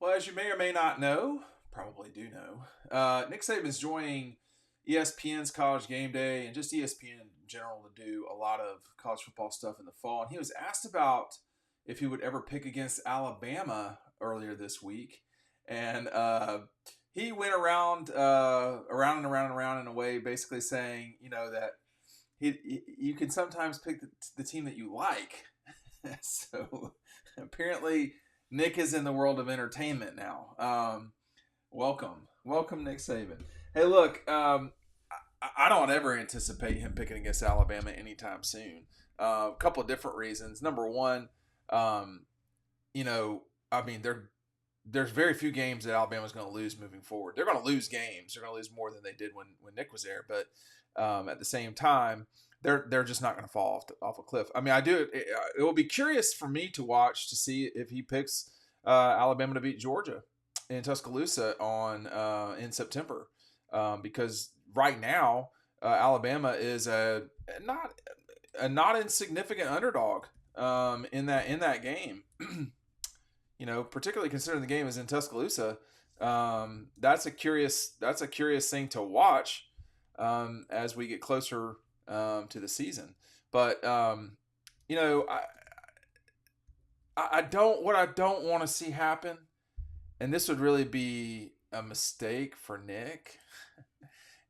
Well, as you may or may not know, probably do know, Nick Saban's joining ESPN's College Game Day and just ESPN in general to do a lot of college football stuff in the fall. And he was asked about if he would ever pick against Alabama earlier this week, and he went around and around and around in a way, basically saying, that you can sometimes pick the team that you like. So apparently Nick is in the world of entertainment now. Welcome, Nick Saban. Hey, look, I don't ever anticipate him picking against Alabama anytime soon. A couple of different reasons. Number one, there's very few games that Alabama's going to lose moving forward. They're going to lose games. They're going to lose more than they did when Nick was there. But at the same time, they're just not going to fall off a cliff. I mean, it will be curious for me to watch to see if he picks Alabama to beat Georgia in Tuscaloosa in September, because right now Alabama is a not insignificant underdog in that game. Particularly considering the game is in Tuscaloosa. That's a curious thing to watch as we get closer to the season. But I don't want to see happen, and this would really be a mistake for Nick,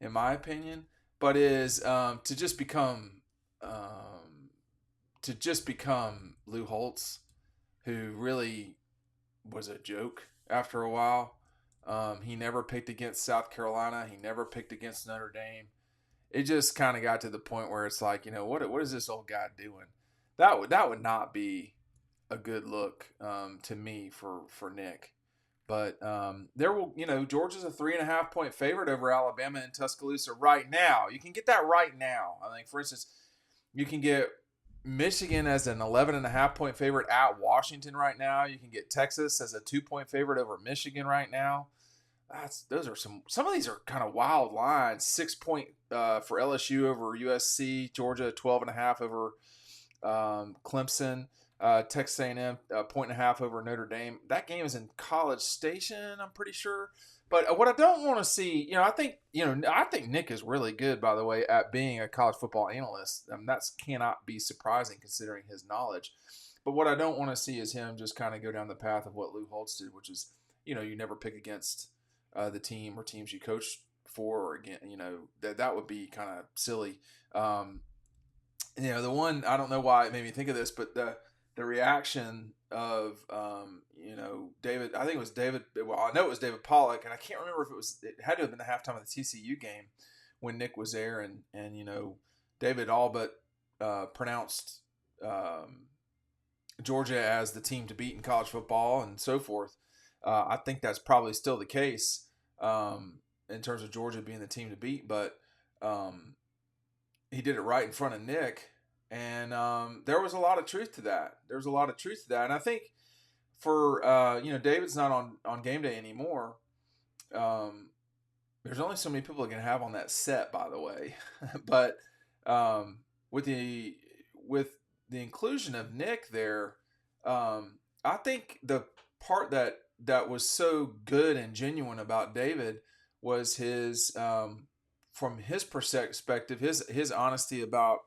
in my opinion. But is to just become Lou Holtz, who really was a joke after a while. He never picked against South Carolina. He never picked against Notre Dame. It just kind of got to the point where it's like, what is this old guy doing? That would not be a good look to me for Nick. But Georgia's a 3.5 point favorite over Alabama in Tuscaloosa right now. You can get that right now. I think, for instance, you can get Michigan as an 11.5 point favorite at Washington right now. You can get Texas as a 2-point favorite over Michigan right now. Those are some of these are kind of wild lines. 6-point for LSU over USC. Georgia 12.5 over Clemson. Texas A&M 1.5 over Notre Dame. That game is in College Station, I'm pretty sure. But what I don't want to see, I think Nick is really good, by the way, at being a college football analyst. That cannot be surprising considering his knowledge. But what I don't want to see is him just kind of go down the path of what Lou Holtz did, which is, you never pick against the team or teams you coach for, or again, that would be kind of silly. The one, I don't know why it made me think of this, but the reaction of David, I think it was David. Well, I know it was David Pollock, and I can't remember if it had to have been the halftime of the TCU game when Nick was there, and David all but pronounced Georgia as the team to beat in college football and so forth. I think that's probably still the case in terms of Georgia being the team to beat, but he did it right in front of Nick. And there was a lot of truth to that. And I think for David's not on game day anymore. There's only so many people that can have on that set, by the way. But with the inclusion of Nick there, I think the part that was so good and genuine about David was his from his perspective, his honesty about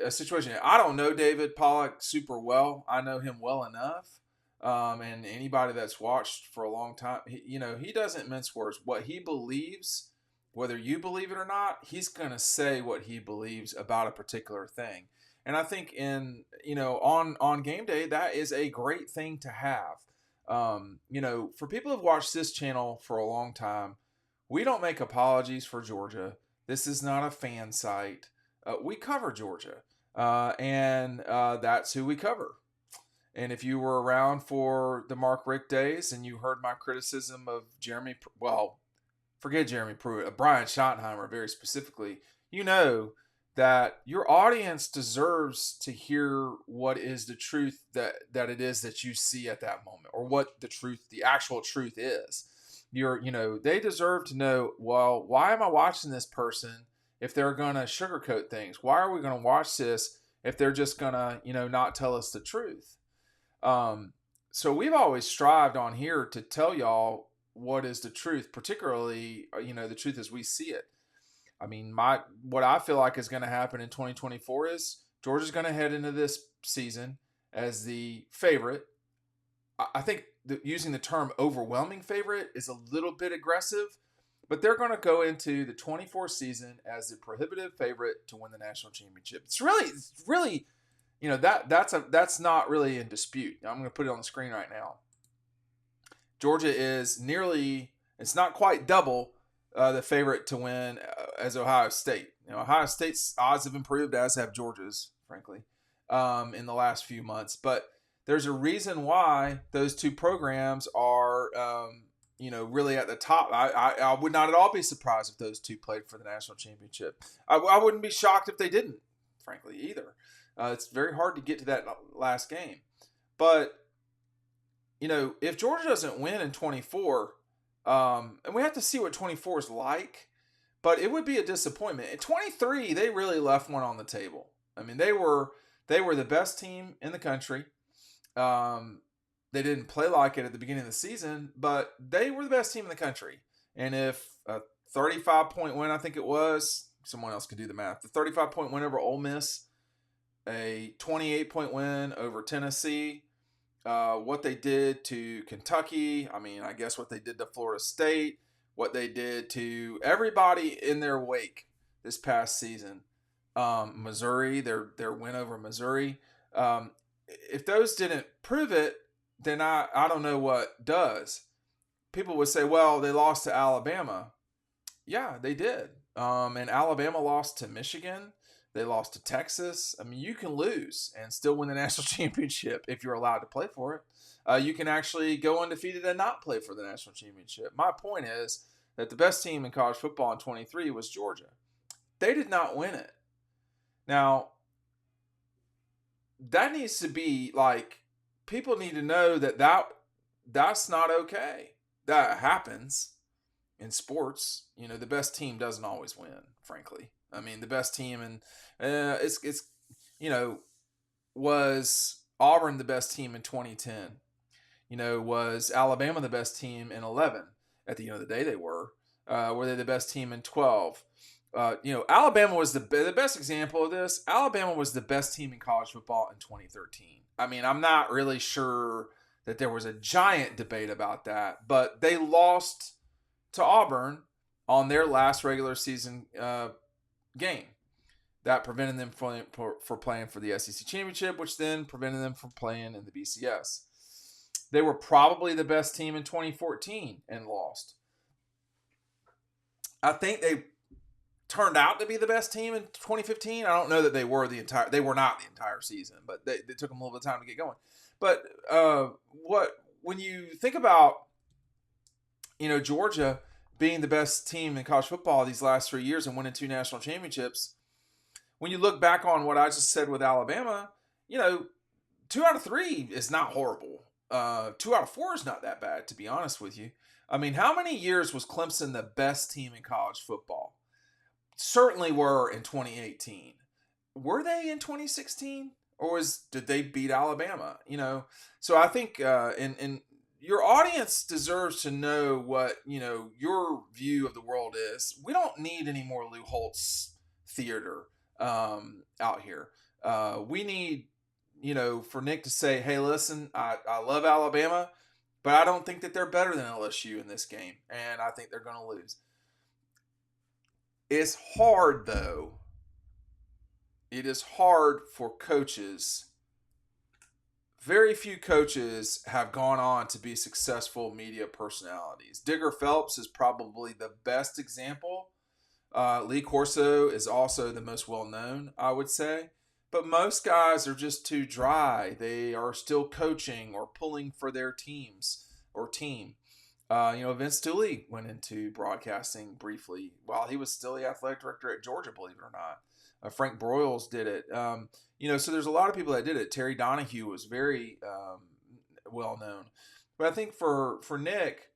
a situation. I don't know David Pollock super well. I know him well enough. And anybody that's watched for a long time, he doesn't mince words. What he believes, whether you believe it or not, he's going to say what he believes about a particular thing. And I think on game day, that is a great thing to have. For people who've watched this channel for a long time, we don't make apologies for Georgia. This is not a fan site. We cover Georgia, and that's who we cover. And if you were around for the Mark Richt days and you heard my criticism of forget Jeremy Pruitt, Brian Schottenheimer very specifically, that your audience deserves to hear what is the truth that it is that you see at that moment, or what the actual truth is. They deserve to know, well, why am I watching this person if they're going to sugarcoat things? Why are we going to watch this if they're just going to, not tell us the truth? So we've always strived on here to tell y'all what is the truth, particularly, the truth as we see it. I mean, what I feel like is going to happen in 2024 is Georgia's going to head into this season as the favorite. I think using the term overwhelming favorite is a little bit aggressive, but they're going to go into the 24 season as the prohibitive favorite to win the national championship. It's really, that's not really in dispute. I'm going to put it on the screen right now. Georgia is it's not quite double the favorite to win as Ohio State. Ohio State's odds have improved, as have Georgia's, frankly, in the last few months. But there's a reason why those two programs are, really at the top. I would not at all be surprised if those two played for the national championship. I wouldn't be shocked if they didn't, frankly, either. It's very hard to get to that last game. But, if Georgia doesn't win in 24, and we have to see what 24 is like, but it would be a disappointment. At 23, they really left one on the table. I mean, they were the best team in the country. They didn't play like it at the beginning of the season, but they were the best team in the country. And if a 35-point win, I think it was, someone else can do the math, the 35-point win over Ole Miss, a 28-point win over Tennessee, what they did to Kentucky, I guess what they did to Florida State, what they did to everybody in their wake this past season. Missouri, their win over Missouri. If those didn't prove it, then I don't know what does. People would say, well, they lost to Alabama. Yeah, they did. And Alabama lost to Michigan. They lost to Texas. You can lose and still win the national championship if you're allowed to play for it. You can actually go undefeated and not play for the national championship. My point is that the best team in college football in 23 was Georgia. They did not win it. Now, that needs to be people need to know that's not okay. That happens in sports. The best team doesn't always win, frankly. The best team, and was Auburn the best team in 2010? Was Alabama the best team in 11? At the end of the day, they were. Were they the best team in 12? Alabama was the best example of this. Alabama was the best team in college football in 2013. I'm not really sure that there was a giant debate about that, but they lost to Auburn on their last regular season game. That prevented them for playing for the SEC championship, which then prevented them from playing in the BCS. They were probably the best team in 2014 and lost. I think they turned out to be the best team in 2015. I don't know that they were not the entire season, but they took them a little bit of time to get going. But when you think about, Georgia being the best team in college football these last 3 years and winning 2 national championships, when you look back on what I just said with Alabama, 2 out of 3 is not horrible. 2 out of 4 is not that bad, to be honest with you. How many years was Clemson the best team in college football? Certainly were in 2018. Were they in 2016? Or did they beat Alabama? So I think in your audience deserves to know what, your view of the world is. We don't need any more Lou Holtz theater out here. We need, for Nick to say, hey, listen, I love Alabama, but I don't think that they're better than LSU in this game. And I think they're going to lose. It's hard, though. It is hard for coaches. Very few coaches have gone on to be successful media personalities. Digger Phelps is probably the best example. Lee Corso is also the most well-known, I would say. But most guys are just too dry. They are still coaching or pulling for their teams or team. Vince Dooley went into broadcasting briefly while he was still the athletic director at Georgia, believe it or not. Frank Broyles did it. So there's a lot of people that did it. Terry Donahue was very well known. But I think for Nick,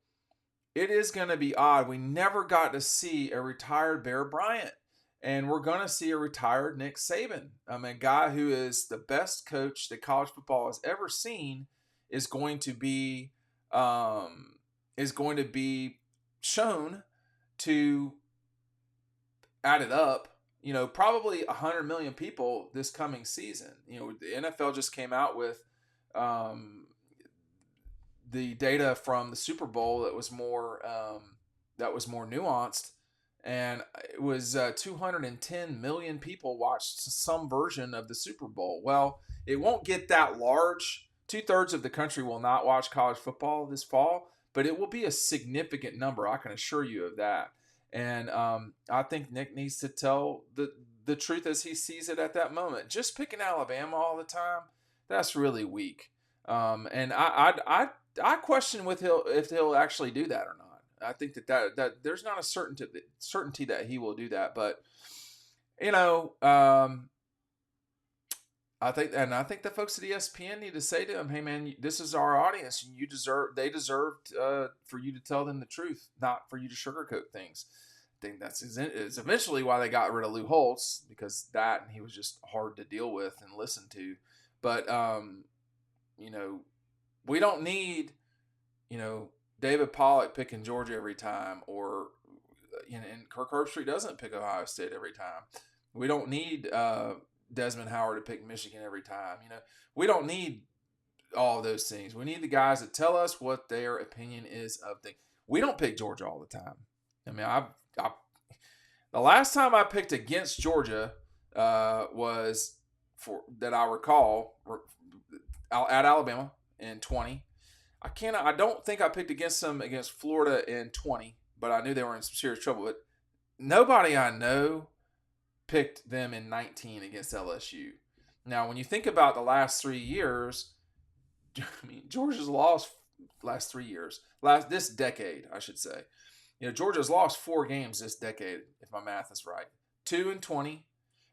it is going to be odd. We never got to see a retired Bear Bryant. And we're going to see a retired Nick Saban. A guy who is the best coach that college football has ever seen is going to be um, shown to add it up. Probably 100 million people this coming season. The NFL just came out with um, the data from the Super Bowl that was more nuanced, and it was 210 million people watched some version of the Super Bowl. Well, it won't get that large. 2/3 of the country will not watch college football this fall, but it will be a significant number. I can assure you of that. And I think Nick needs to tell the truth as he sees it at that moment. Just picking Alabama all the time, that's really weak. And I question if he'll actually do that or not. I think that there's not a certainty that he will do that, but I think the folks at ESPN need to say to him, "Hey man, this is our audience, and they deserved for you to tell them the truth, not for you to sugarcoat things." I think is eventually why they got rid of Lou Holtz, because he was just hard to deal with and listen to. But we don't need David Pollock picking Georgia every time, or and Kirk Herbstreit doesn't pick Ohio State every time. We don't need Desmond Howard to pick Michigan every time. We don't need all of those things. We need the guys that tell us what their opinion is of things. We don't pick Georgia all the time. I mean, the last time I picked against Georgia was that I recall at Alabama in 20. I don't think I picked against them against Florida in 20, but I knew they were in some serious trouble. But nobody I know picked them in 19 against LSU. Now, when you think about the last 3 years, I mean, Georgia's lost last 3 years. This decade, I should say. Georgia's lost 4 games this decade, if my math is right. 2 in 20,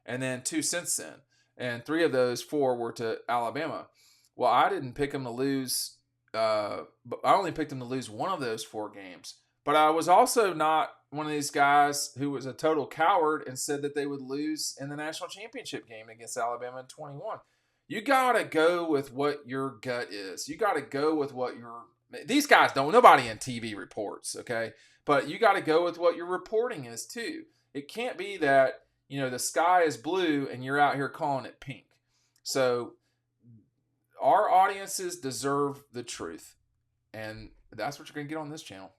and then 2 since then. And 3 of those 4 were to Alabama. Well, I didn't pick them to lose. But I only picked them to lose 1 of those 4 games. But I was also not one of these guys who was a total coward and said that they would lose in the national championship game against Alabama in 21. You got to go with what your gut is. You got to go with what these guys don't. Nobody in TV reports, okay? But you got to go with what your reporting is too. It can't be that, the sky is blue and you're out here calling it pink. So our audiences deserve the truth. And that's what you're going to get on this channel.